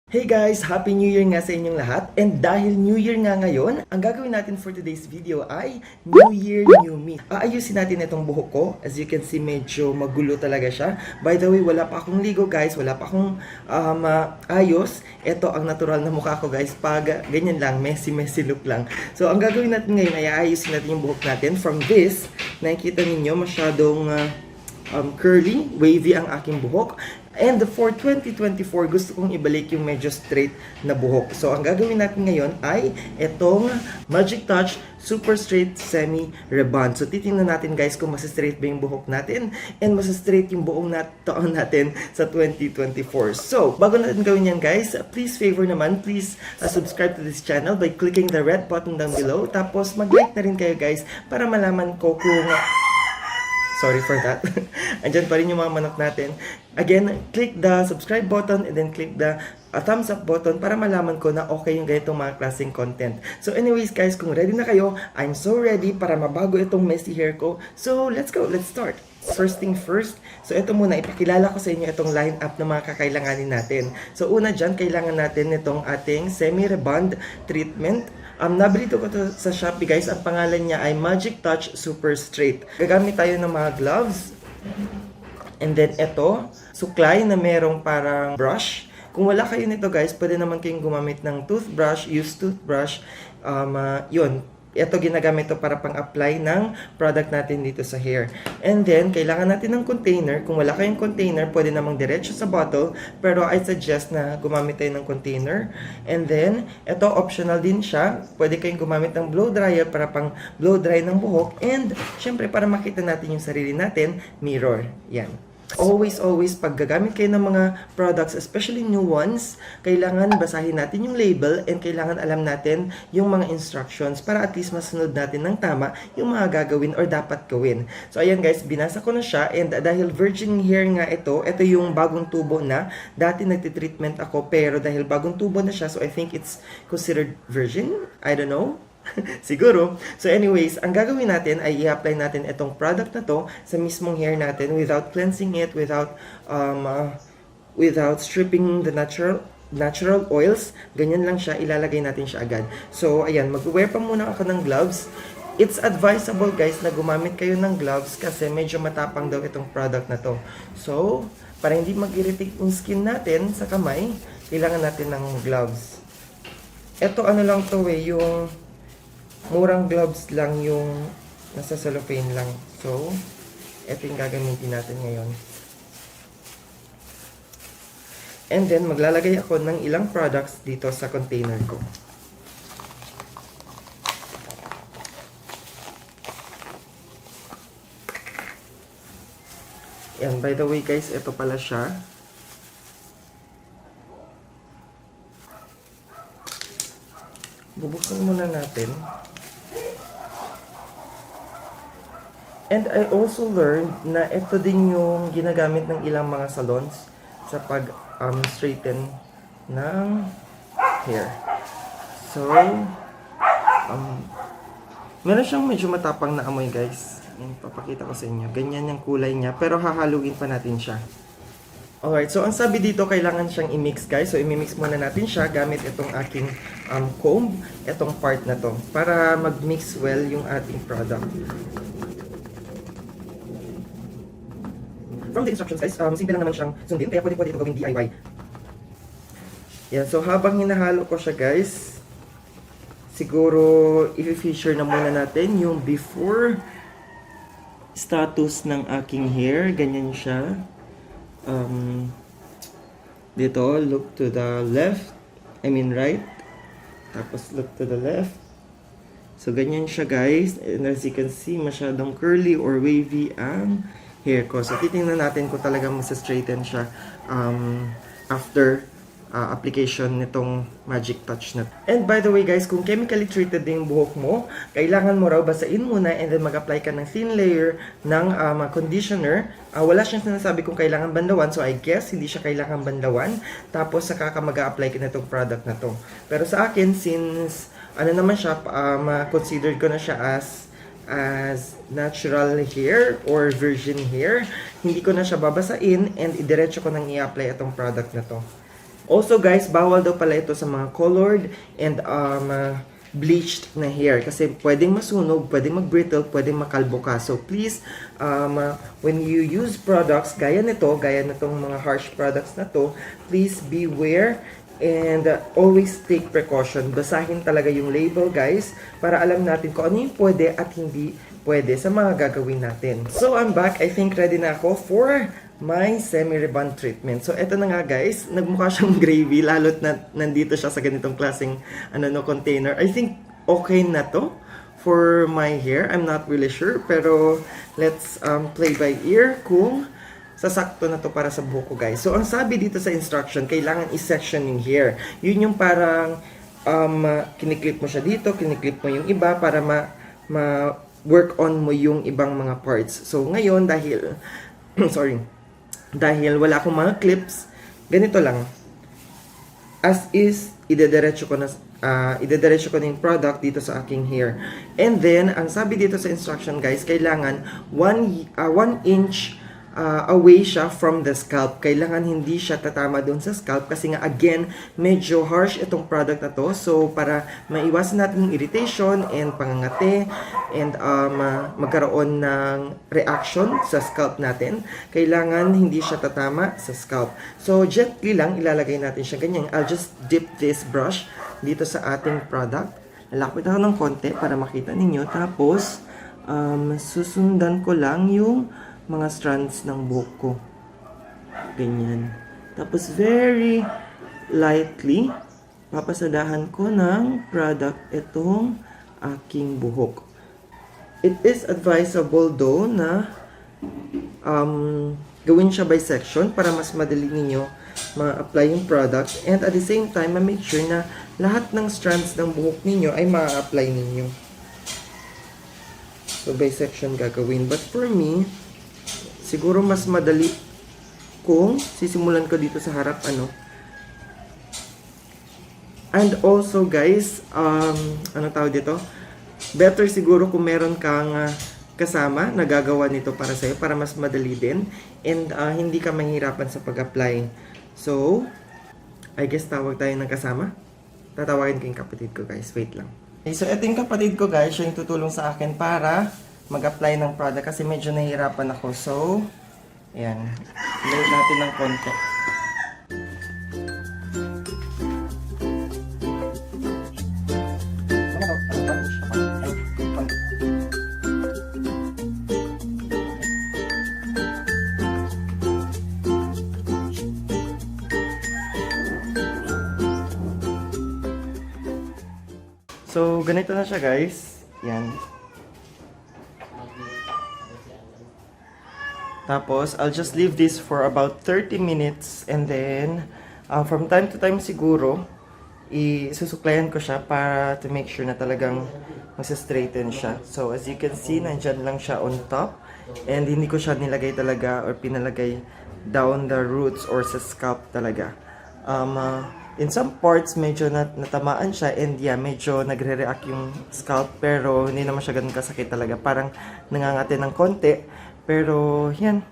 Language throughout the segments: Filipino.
Hey guys! Happy New Year nga sa inyong lahat. And dahil New Year nga ngayon, ang gagawin natin for today's video ay New Year, New Me. Aayusin natin itong buhok ko. As you can see, medyo magulo talaga siya. By the way, wala pa akong ligo guys. Wala pa akong ayos. Ito ang natural na mukha ko guys. Pag ganyan lang, messy look lang. So ang gagawin natin ngayon ay aayusin natin yung buhok natin. From this, nakikita ninyo masyadong curly, wavy ang aking buhok. And for 2024, gusto kong ibalik yung medyo straight na buhok. So, ang gagawin natin ngayon ay itong Magic Touch Super Straight Semi Rebond. So, titingnan natin guys kung masa-straight ba yung buhok natin and masa-straight yung buong taon natin sa 2024. So, bago natin gawin yan guys, please subscribe to this channel by clicking the red button down below. Tapos, mag-like na rin kayo guys para malaman ko kung... Sorry for that. Andyan pa rin yung mga manok natin. Again, click the subscribe button and then click the thumbs up button para malaman ko na okay yung ganitong mga klaseng content. So anyways guys, kung ready na kayo, I'm so ready para mabago itong messy hair ko. So let's go, let's start. First thing first, so ito muna, ipakilala ko sa inyo itong line-up na mga kakailanganin natin. So una dyan, kailangan natin itong ating semi-rebond treatment. Nabili ko to sa Shopee guys. Ang pangalan niya ay Magic Touch Super Straight. Gagamit tayo ng mga gloves. And then ito, suklay na merong parang brush. Kung wala kayo nito guys, pwede naman kayong gumamit ng toothbrush, used toothbrush. Yun. Ito ginagamit to para pang-apply ng product natin dito sa hair. And then, kailangan natin ng container. Kung wala kayong container, pwede namang diretso sa bottle. Pero I suggest na gumamit tayo ng container. And then, ito optional din siya. Pwede kayong gumamit ng blow dryer para pang blow dry ng buhok. And, syempre, para makita natin yung sarili natin, mirror. Yan. Always, pag gagamit kayo ng mga products, especially new ones, kailangan basahin natin yung label and kailangan alam natin yung mga instructions para at least masunod natin ng tama yung mga gagawin or dapat gawin. So, ayan guys, binasa ko na siya and dahil virgin hair nga ito yung bagong tubo na. Dati nagtitreatment ako pero dahil bagong tubo na siya, so I think it's considered virgin. I don't know. Siguro. So anyways, ang gagawin natin ay i-apply natin itong product na to sa mismong hair natin without cleansing it, without stripping the natural oils. Ganyan lang siya, ilalagay natin siya agad. So ayan, mag-wear pa muna ako ng gloves. It's advisable guys na gumamit kayo ng gloves kasi medyo matapang daw itong product na to. So, para hindi mag-irritate yung skin natin sa kamay, kailangan natin ng gloves. Ito ano lang to yung murang gloves lang yung nasa cellophane lang. So, ito yung gagamitin natin ngayon. And then, maglalagay ako ng ilang products dito sa container ko. Yan, by the way guys, ito pala siya. Bubuksan muna natin. And I also learned na ito din yung ginagamit ng ilang mga salons sa pag-straighten ng hair. So, meron siyang medyo matapang na amoy guys. Papakita ko sa inyo. Ganyan yung kulay niya. Pero hahaluin pa natin siya. Alright, so ang sabi dito, kailangan siyang i-mix guys. So, i-mix muna natin siya gamit itong aking comb, itong part na to, para mag-mix well yung ating product. From the instructions guys, simple lang naman siyang sundin, kaya pwede ito gawing DIY. Yan, so habang hinahalo ko siya guys, siguro i-feature na muna natin yung before status ng aking hair. Ganyan siya. Dito, look to the left, right. Tapos look to the left. So ganyan siya guys. And as you can see, masyadong curly or wavy ang hair ko. So titingnan natin kung talagang masa-straighten siya after application nitong Magic Touch na. And by the way guys, kung chemically treated din yung buhok mo, kailangan mo raw basain muna and then mag-apply ka ng thin layer ng conditioner. Wala siyang sinasabi kung kailangan bandawan, so I guess hindi siya kailangan bandawan. Tapos saka ka mag-apply ka nitong product na to. Pero sa akin, since ano naman siya, considered ko na siya as natural hair or virgin hair, hindi ko na siya babasain and idiretso ko nang i-apply itong product na to. Also guys, bawal daw pala ito sa mga colored and bleached na hair kasi pwedeng masunog, pwedeng mag-brittle, pwedeng makalbo ka. So please, when you use products gaya nitong mga harsh products na to, please beware and always take precaution. Basahin talaga yung label guys para alam natin kung ano yung pwede at hindi pwede sa mga gagawin natin. So I'm back. I think ready na ako for my semi-rebond treatment. So eto na nga guys, nagmukha siyang gravy lalo't na nandito siya sa ganitong klaseng container. I think okay na to for my hair. I'm not really sure pero let's play by ear kung sasakto na to para sa buhok ko guys. So ang sabi dito sa instruction, kailangan i-section yung hair. Yun yung parang kiniklip mo siya dito, kiniklip mo yung iba para work on mo yung ibang mga parts. So ngayon dahil dahil wala akong mga clips, ganito lang. As is, idediretso ko na yung product dito sa aking hair. And then, ang sabi dito sa instruction guys, kailangan 1 inch away siya from the scalp. Kailangan hindi siya tatama doon sa scalp kasi nga again, medyo harsh itong product na to. So, para maiwasan natin yung irritation and pangangate and magkaroon ng reaction sa scalp natin, kailangan hindi siya tatama sa scalp. So, gently lang ilalagay natin siya ganyan. I'll just dip this brush dito sa ating product. Lalapit ako ng konti para makita ninyo. Tapos, susundan ko lang yung mga strands ng buhok ko. Ganyan. Tapos, very lightly, papasadahan ko ng product itong aking buhok. It is advisable though na gawin siya by section para mas madali ninyo ma-apply yung product. And at the same time, ma-make sure na lahat ng strands ng buhok ninyo ay ma-apply ninyo. So, by section gagawin. But for me, siguro mas madali kung sisimulan ko dito sa harap, And also guys, ano tawag dito? Better siguro kung meron kang kasama na gagawa nito para sa'yo, para mas madali din. And hindi ka mahirapan sa pag-apply. So, I guess tawag tayo ng kasama. Tatawagin ko yung kapatid ko guys. Wait lang. Okay, so ito yung kapatid ko guys. Siya yung tutulong sa akin para mag-apply ng product kasi medyo nahihirapan ako. So, ayan. Load natin ng konti. So, ganito na siya guys. Yan. Tapos, I'll just leave this for about 30 minutes and then, from time to time siguro, isusuklayan ko siya para to make sure na talagang magsa-straighten siya. So, as you can see, nandyan lang siya on top and hindi ko siya nilagay talaga or pinalagay down the roots or sa scalp talaga. In some parts, medyo natamaan siya and yeah, medyo nagre-react yung scalp pero hindi naman siya ganun kasakit talaga. Parang nangangati ng konti. Pero, yan.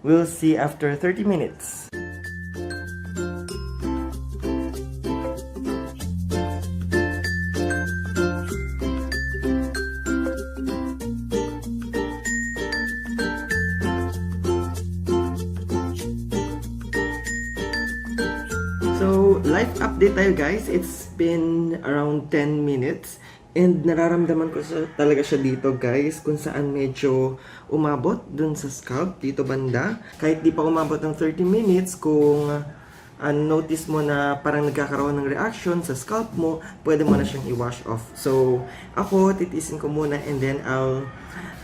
We'll see after 30 minutes. So, life update tayo guys. It's been around 10 minutes. And nararamdaman ko talaga siya dito guys, kung saan medyo umabot dun sa scalp, dito banda. Kahit di pa umabot ng 30 minutes, kung notice mo na parang nagkakaroon ng reaction sa scalp mo, pwede mo na siyang i-wash off. So, ako, titisin ko muna and then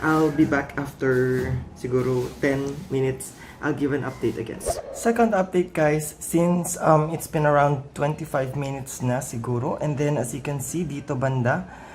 I'll be back after siguro 10 minutes. I'll give an update again. Second update guys, since it's been around 25 minutes na siguro, and then as you can see dito banda,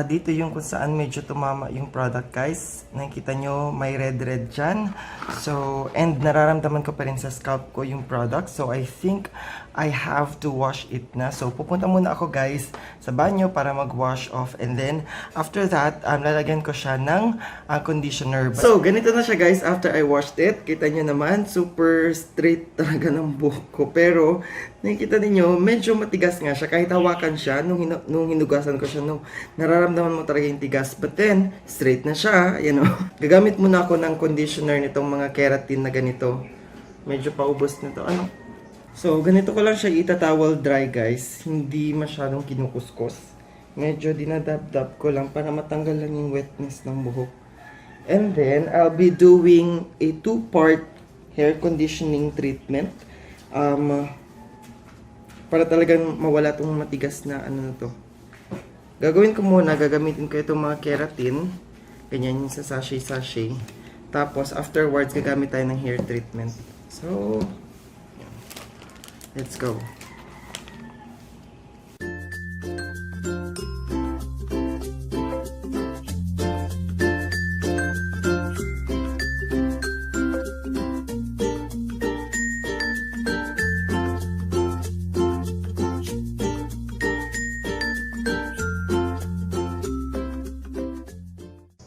dito yung kung saan medyo tumama yung product guys. Nakikita nyo may red dyan. So, and nararamdaman ko pa rin sa scalp ko yung product. So, I think I have to wash it na. So, pupunta muna ako guys sa banyo para mag-wash off. And then, after that, lalagyan ko siya ng conditioner. So, ganito na siya guys after I washed it. Kita nyo naman, super straight talaga ng buhok ko. Pero, nakikita niyo medyo matigas nga siya. Kahit hawakan siya, nung hinugasan ko siya, nararamdaman mo talaga yung tigas. But then, straight na siya. Ayan o. Gagamit muna ako ng conditioner nitong mga keratin na ganito. Medyo paubos na to. Ano? So, ganito ko lang siya itatowel dry guys. Hindi masyadong kinukuskus. Medyo dinadab-dab ko lang para matanggal lang yung wetness ng buhok. And then, I'll be doing a 2-part hair conditioning treatment. Para talagang mawala tong matigas na ano na to. Gagawin ko muna, gagamitin ko itong mga keratin. Ganyan yung sa sachet-sachet. Tapos, afterwards, gagamit tayo ng hair treatment. So, let's go.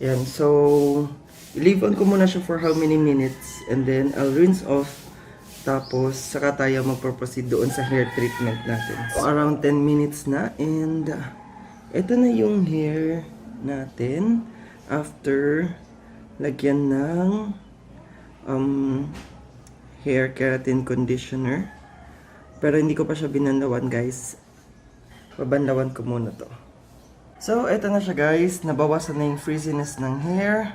Yan, so, i-leave on ko muna siya for how many minutes and then I'll rinse off. Tapos, saka tayo magproceed doon sa hair treatment natin. So, around 10 minutes na. And, ito na yung hair natin. After, lagyan ng hair keratin conditioner. Pero, hindi ko pa siya binanlawan, guys. Babanlawan ko muna to. So, ito na siya, guys. Nabawasan na yung frizziness ng hair.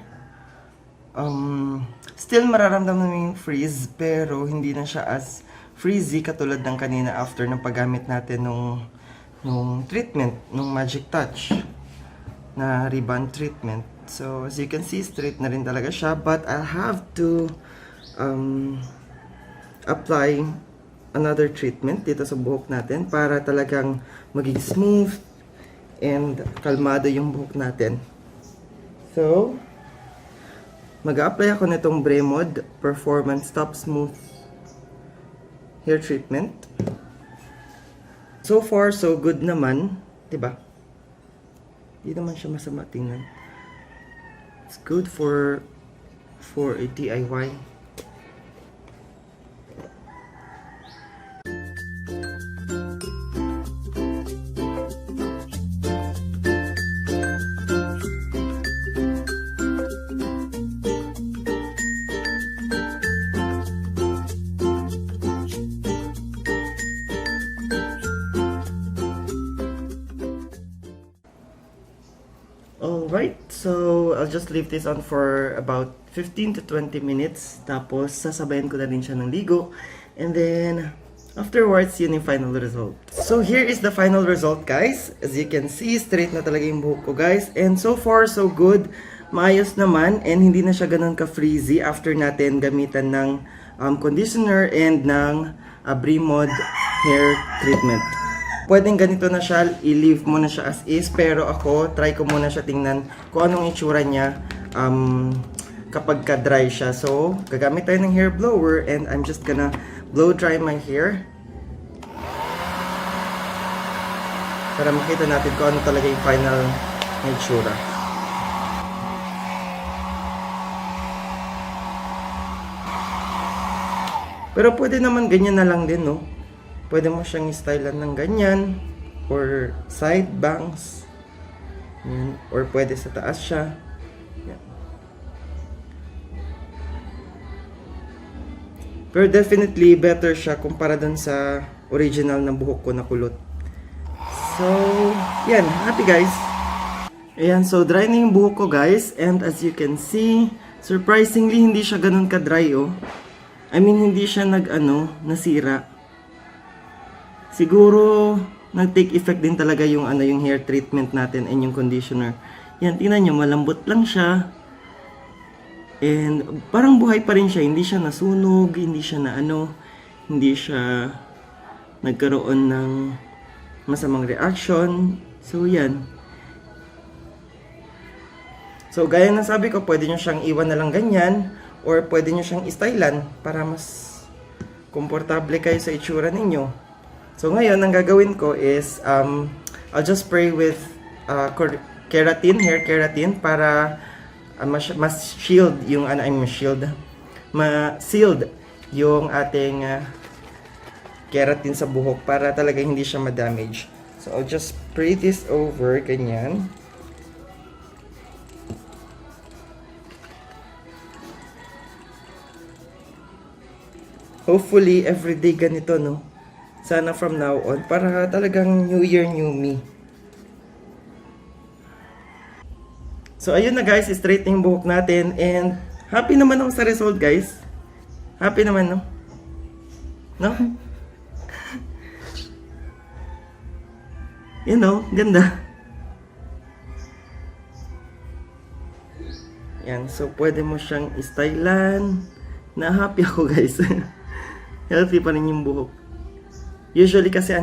Still mararamdaman mo yung frizz, pero hindi na siya as frizzy katulad ng kanina after ng paggamit natin nung treatment, nung Magic Touch na rebond treatment. So, as you can see, straight na rin talaga siya, but I'll have to apply another treatment dito sa buhok natin para talagang maging smooth and kalmado yung buhok natin. So, mag-a-apply ako nitong Bremod Performance Top Smooth Hair Treatment. So far, so good naman. Diba? Hindi naman siya masama tingnan. It's good for a DIY. Alright, so I'll just leave this on for about 15 to 20 minutes. Tapos, sasabayan ko na rin siya ng ligo. And then, afterwards, yun yung final result. So, here is the final result, guys. As you can see, straight na talaga yung buhok ko, guys. And so far, so good. Maayos naman. And hindi na siya ganun ka-frizzy after natin gamitan ng conditioner and ng Bremod hair treatment. Pwedeng ganito na siya, i-leave mo na siya as is, pero ako, try ko muna siya tingnan kung anong itsura niya kapag ka-dry siya. So, gagamit tayo ng hair blower and I'm just gonna blow dry my hair para makita natin kung ano talaga yung final na itsura. Pero pwede naman ganyan na lang din, no? Pwede mo siyang stylean ng ganyan or side bangs. Yan. Or pwede sa taas siya. Yan. Pero definitely better siya kumpara dun sa original na buhok ko na kulot. So, yan. Happy guys. Ayan, so dry na yung buhok ko guys. And as you can see, surprisingly hindi siya ganun ka-dry oh. I mean, hindi siya nasira. Siguro, nag-take effect din talaga yung yung hair treatment natin and yung conditioner. Yan, tingnan nyo, malambot lang siya. And, parang buhay pa rin siya. Hindi siya nasunog, hindi siya hindi siya nagkaroon ng masamang reaction. So, yan. So, gaya ng sabi ko, pwede nyo siyang iwan na lang ganyan. Or pwede nyo siyang istylan para mas komportable kayo sa itsura ninyo. So ngayon, ang gagawin ko is, I'll just spray with keratin, hair keratin, para mas shield yung, ma-sealed yung ating keratin sa buhok para talaga hindi siya ma-damage. So, I'll just spray this over, ganyan. Hopefully, everyday ganito, no? Sana from now on, para talagang New Year, New Me. So, ayun na guys, straight na yung buhok natin. And, happy naman ako sa result, guys. Happy naman, no? No? You know, ganda. Yan, so pwede mo siyang stylan. Na happy ako guys. Healthy pa rin yung buhok. Usually kasi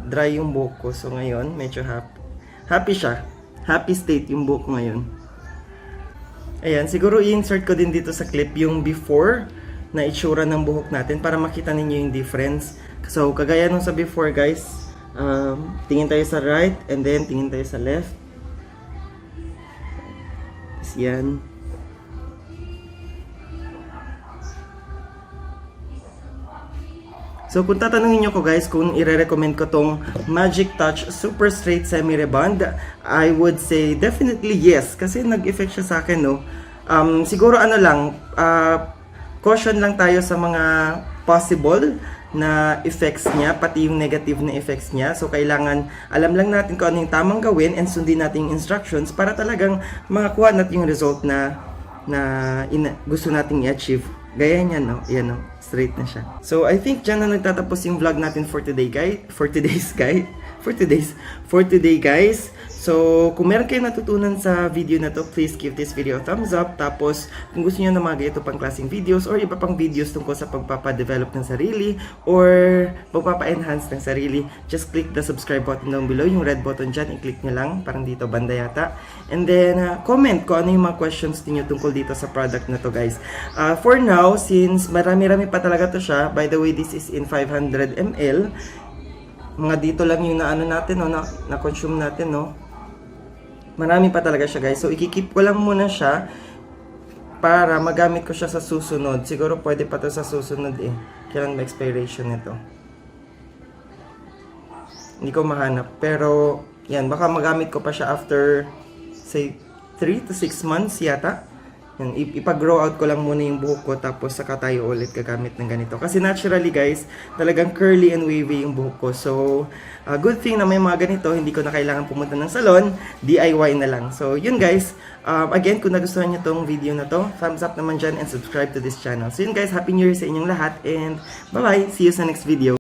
dry yung buhok ko. So ngayon, medyo happy. Happy siya. Happy state yung buhok ko ngayon. Ayan, siguro i-insert ko din dito sa clip yung before na itsura ng buhok natin para makita ninyo yung difference. So, kagaya nung sa before guys, tingin tayo sa right and then tingin tayo sa left. Tapos yan. So kung tatanungin nyo ko guys kung i-recommend ko tong Magic Touch Super Straight Semi Rebond, I would say definitely yes. Kasi nag-effect siya sa akin, no? Siguro caution lang tayo sa mga possible na effects niya, pati yung negative na effects niya. So kailangan alam lang natin kung ano yung tamang gawin and sundin natin yung instructions para talagang makakuha natin yung result na gusto nating i-achieve. Gaya niyan, no? Yan, no? Straight na siya. So, I think dyan na nagtatapos yung vlog natin for today, guys. For today, guys. So, kung meron kayong natutunan sa video na to, please give this video a thumbs up. Tapos, kung gusto niyo na mga ganito pang klaseng videos or iba pang videos tungkol sa pagpapadevelop ng sarili or pagpapa-enhance ng sarili, just click the subscribe button down below. Yung red button dyan, i-click nyo lang. Parang dito, banda yata. And then, comment kung ano yung mga questions niyo tungkol dito sa product na to, guys. For now, since marami-rami pa talaga to siya, by the way, this is in 500 ml. Mga dito lang yung natin, no, na-consume natin, no. Marami pa talaga siya guys. So, ikikip ko lang muna siya para magamit ko siya sa susunod. Siguro pwede pa to sa susunod eh. Kailan ba expiration nito? Hindi ko mahanap. Pero, yan. Baka magamit ko pa siya after, say, 3 to 6 months yata. Yan, ipag-grow out ko lang muna yung buhok ko tapos saka tayo ulit gagamit ng ganito. Kasi naturally guys, talagang curly and wavy yung buhok ko. So, good thing na may mga ganito, hindi ko na kailangan pumunta ng salon, DIY na lang. So, yun guys. Again, kung nagustuhan nyo tong video na to, thumbs up naman dyan and subscribe to this channel. So yun guys, Happy New Year sa inyong lahat and bye-bye! See you sa next video!